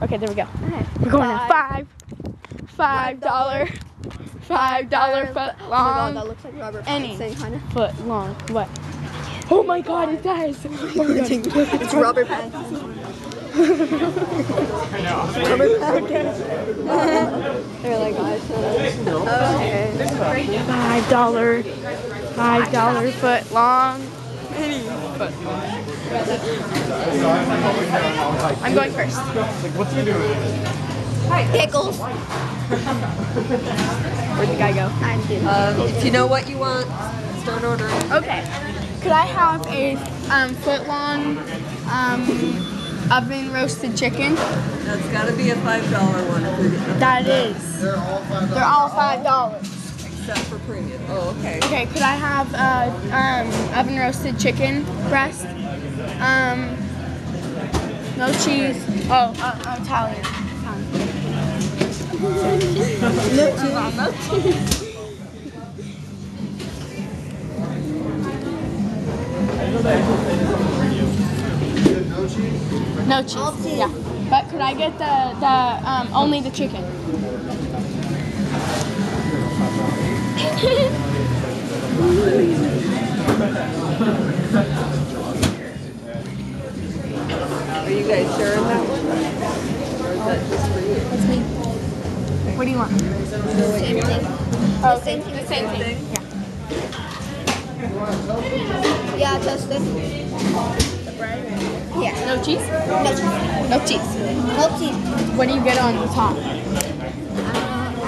Okay, there we go. Okay. We're going to $5 foot Oh my god, long. that looks like Robert Any Pattinson, kind of. foot long. What? Oh my god, it does. Oh my god. It's Robert Pattinson. Robert Pattinson. They're like, guys. Okay. $5 foot long. Any foot long. I'm going first. What's he doing? Pickles. Where'd the guy go? If you know what you want, start ordering. Okay. Could I have a foot long oven roasted chicken? That's got to be a $5 one. That is. They're all $5. Except for premium. Oh, okay. Okay, could I have oven roasted chicken breast? No cheese. Oh, Italian. No cheese. No cheese. Yeah. But could I get the only the chicken? Are you guys sharing that one? Or is that just for you? That's me. What do you want? Same thing. Oh, same thing. The same thing. Yeah, toasted. Yeah. No cheese? No cheese. No cheese. No cheese. What do you get on the top?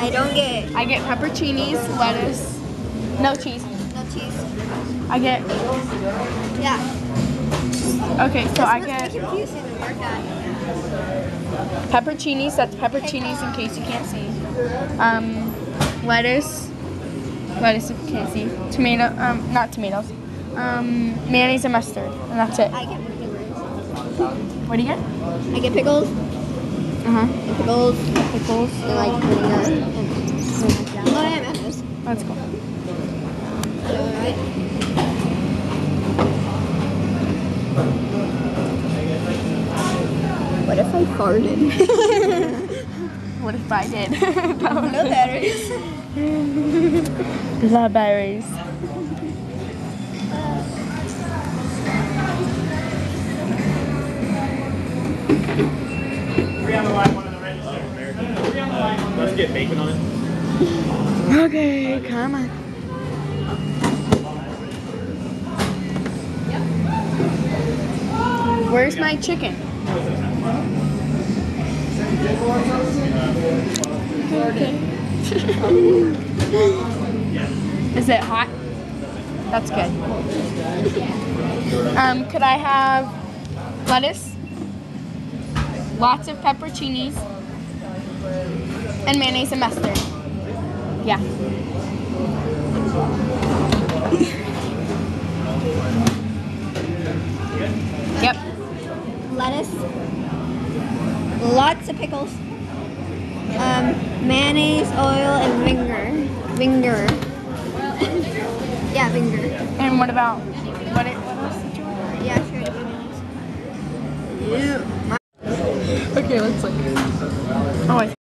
I don't get I get pepperoncinis, lettuce, no cheese. no cheese. I get, Yeah. okay, so I This get must be confusing to work at. pepperoncinis, that's pepperoncinis in case you can't see. Lettuce if you can't see. Tomato, not tomatoes. Mayonnaise and mustard, and that's it. I get pickles. What do you get? I get pickles. Uh-huh. Pickles. Pickles. And like vinegar. Oh, yeah, mayonnaise. That's cool. Alright. What if I farted? What if I did? No batteries. The berries. Let's get bacon on it. Okay, come on. Where's my chicken? Okay. Is it hot? That's good. Could I have lettuce? Lots of pepperoncinis and mayonnaise and mustard. Yeah. Yep. Lettuce. Lots of pickles. Mayonnaise, oil, and vinegar. Yeah, vinegar. And what about what else did you want? Yeah, sure. Okay, let's look. Oh wait.